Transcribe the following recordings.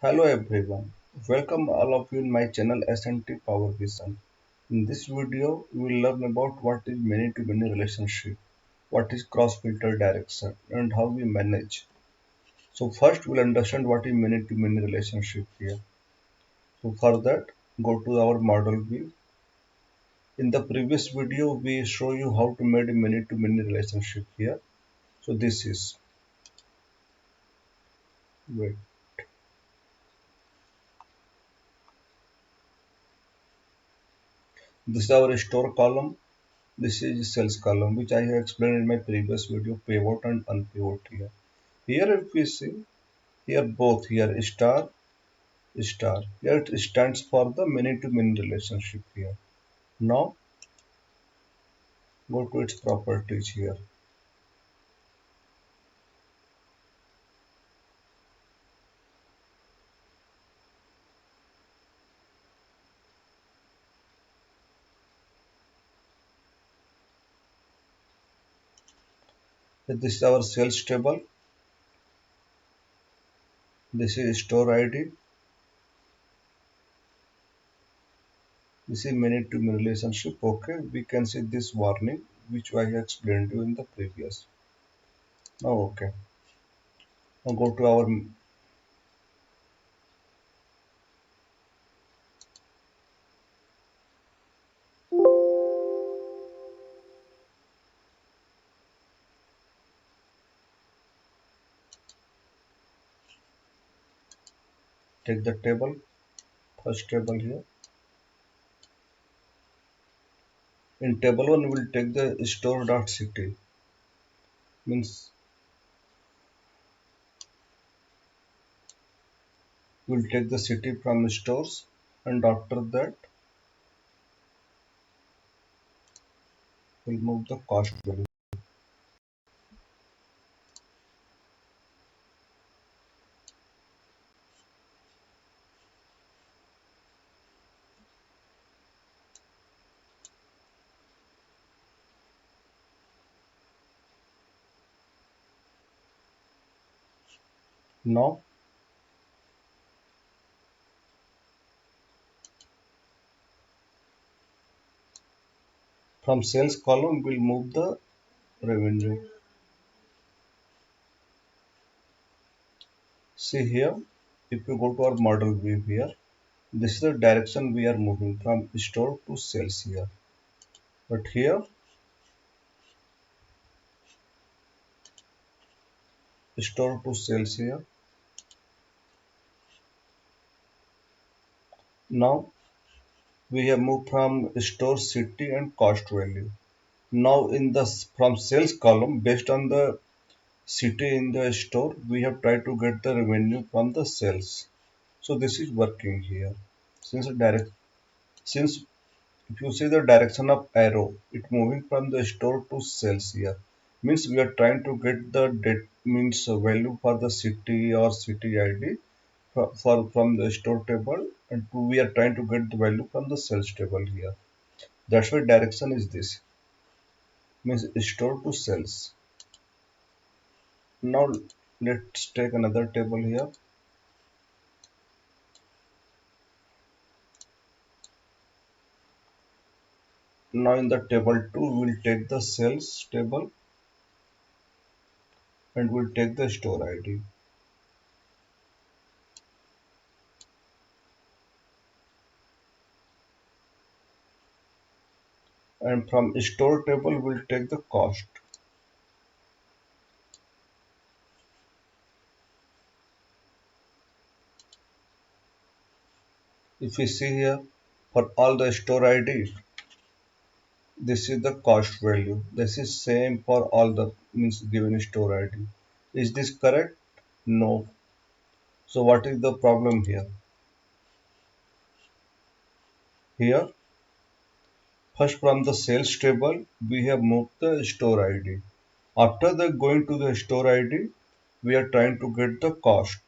Hello everyone, welcome all of you in my channel SNT Power Vision. In this video, we will learn about what is many-to-many relationship, what is cross-filter direction, and how we manage. So first, we'll understand what is many-to-many relationship here. So for that, go to our model view. In the previous video, we show you how to make a many-to-many relationship here. So this is, wait, this is our store column. This is sales column, which I have explained in my previous video, pivot and unpivot here. Here if we see, here both, here star, star. Here it stands for the many-to-many relationship here. Now go to its properties here. This is our sales table. This is store ID. This is many-to-many relationship. Okay, we can see this warning which I explained to you in the previous. Now okay. Now go to our take the table, first table here. In table 1 we will take the store.city, means we will take the city from stores, and after that we'll move the cost value. Now from sales column we'll move the revenue. See here, if you go to our model view here, this is the direction we are moving from store to sales here. But here store to sales here. Now we have moved from store city and cost value. Now in the from sales column, based on the city in the store, we have tried to get the revenue from the sales. So this is working here. Since since if you see the direction of arrow, it moving from the store to sales here. Means we are trying to get the means value for the city or city ID from the store table, and we are trying to get the value from the sales table here. That's why direction is this, means store to sales. Now let's take another table here. Now in the table 2 we'll take the sales table and we'll take the store ID. And from store table we'll take the cost. If we see here, for all the store ID, this is the cost value. This is same for all the means given store ID. Is this correct? No. So what is the problem here? Here, first from the sales table, we have moved the store ID. After the going to the store ID, we are trying to get the cost.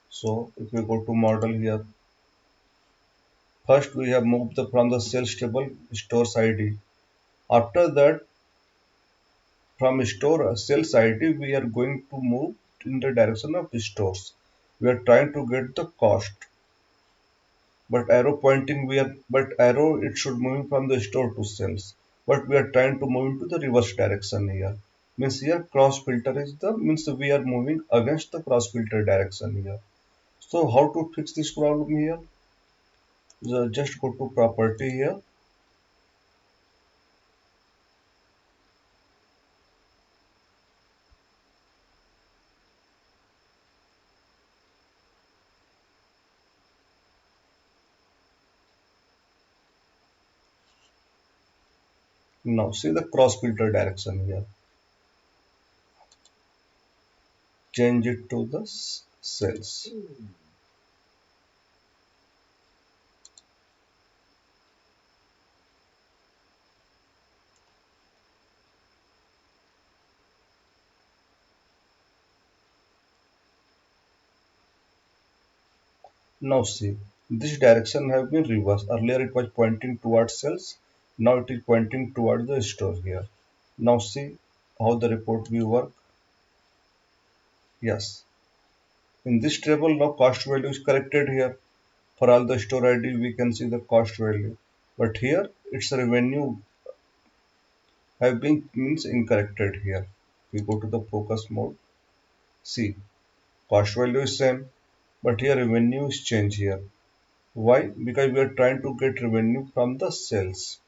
So if we go to model here, first we have moved from the sales table stores ID. After that, from store sales ID, we are going to move in the direction of stores. We are trying to get the cost. But arrow pointing we are but arrow it should move from the store to sales. But we are trying to move into the reverse direction here. Means here cross filter is the means we are moving against the cross filter direction here. So how to fix this problem here? Just go to property here. Now see the cross filter direction here. Change it to the cells. Now see, this direction have been reversed. Earlier it was pointing towards cells. Now it is pointing towards the store here. Now see how the report view work. Yes. In this table now cost value is corrected here. For all the store ID we can see the cost value. But here its revenue have been means incorrected here. We go to the focus mode. See, cost value is same, but here revenue is changed here. Why? Because we are trying to get revenue from the sales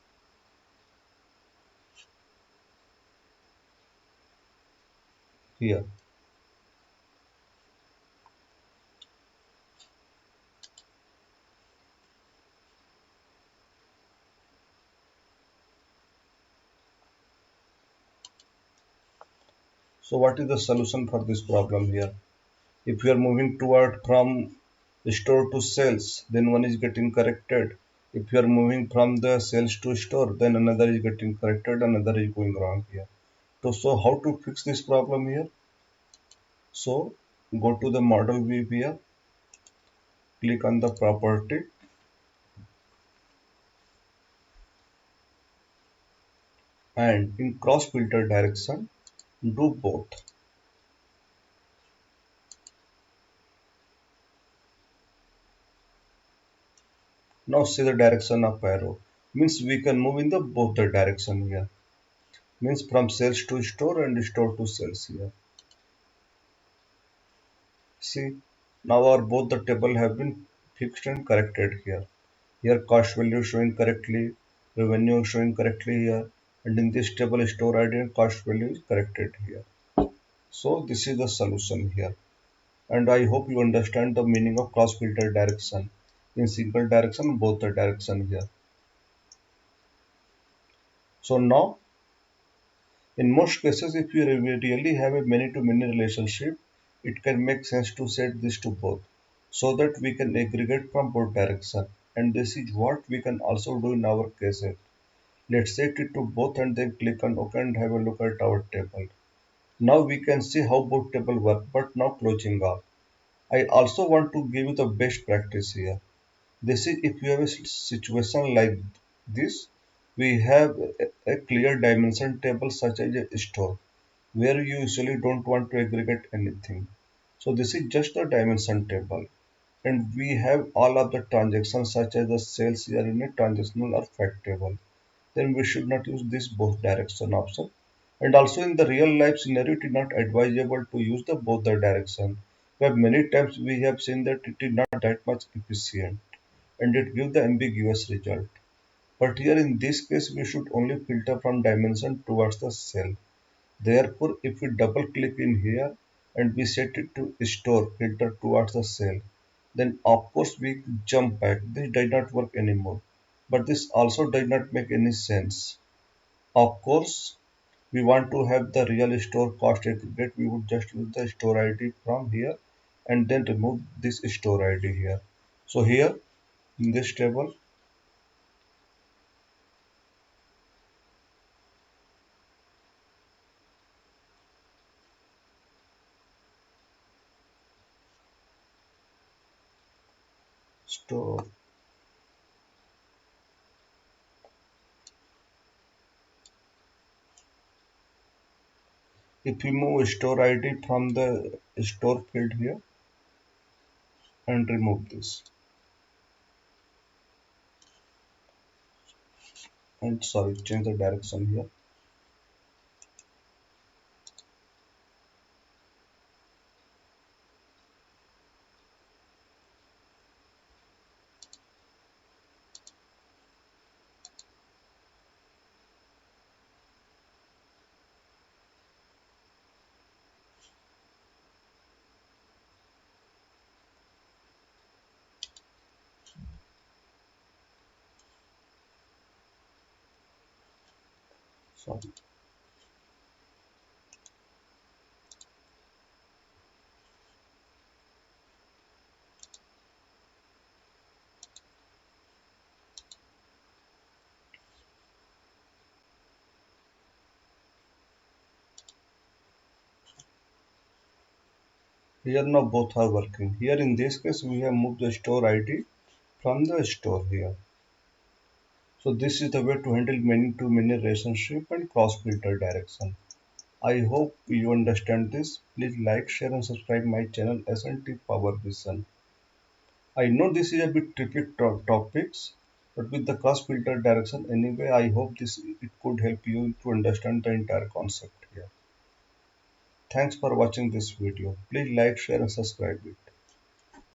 here. So what is the solution for this problem here? If we are moving toward from store to sales, then one is getting corrected. If you are moving from the sales to store, then another is getting corrected, another is going wrong here. So how to fix this problem here? So go to the model view here, click on the property, and in cross filter direction, do both. Now see the direction of arrow. Means we can move in the both the direction here. Means from sales to store and store to sales here. See, now our both the table have been fixed and corrected here. Here cost value showing correctly, revenue showing correctly here, and in this table store ID and cost value is corrected here. So this is the solution here. And I hope you understand the meaning of cross filter direction. In single direction, both the direction here. So now, in most cases, if you really have a many-to-many relationship, it can make sense to set this to both, so that we can aggregate from both directions. And this is what we can also do in our cases. Let's set it to both and then click on OK and have a look at our table. Now we can see how both table work, but now closing off. I also want to give you the best practice here. This is if you have a situation like this, we have a clear dimension table such as a store where you usually don't want to aggregate anything. So this is just a dimension table and we have all of the transactions such as the sales here in a transactional or fact table. Then we should not use this both direction option. And also in the real life scenario, it is not advisable to use the both the direction. But many times we have seen that it is not that much efficient and it gives the ambiguous result. But here in this case, we should only filter from dimension towards the cell. Therefore, if we double click in here and we set it to store filter towards the cell, then of course we jump back. This does not work anymore. But this also does not make any sense. Of course, we want to have the real store cost aggregate. We would just use the store ID from here and then remove this store ID here. So here in this table, store. If we move store ID from the store field here, and remove this. And sorry, change the direction here. Sorry. Here now both are working. Here in this case we have moved the store ID from the store here. So this is the way to handle many to many relationship and cross filter direction. I hope you understand this. Please like, share and subscribe my channel SNT Power Vision. I know this is a bit tricky topics, but with the cross filter direction anyway, I hope this it could help you to understand the entire concept here. Thanks for watching this video. Please like, share and subscribe it.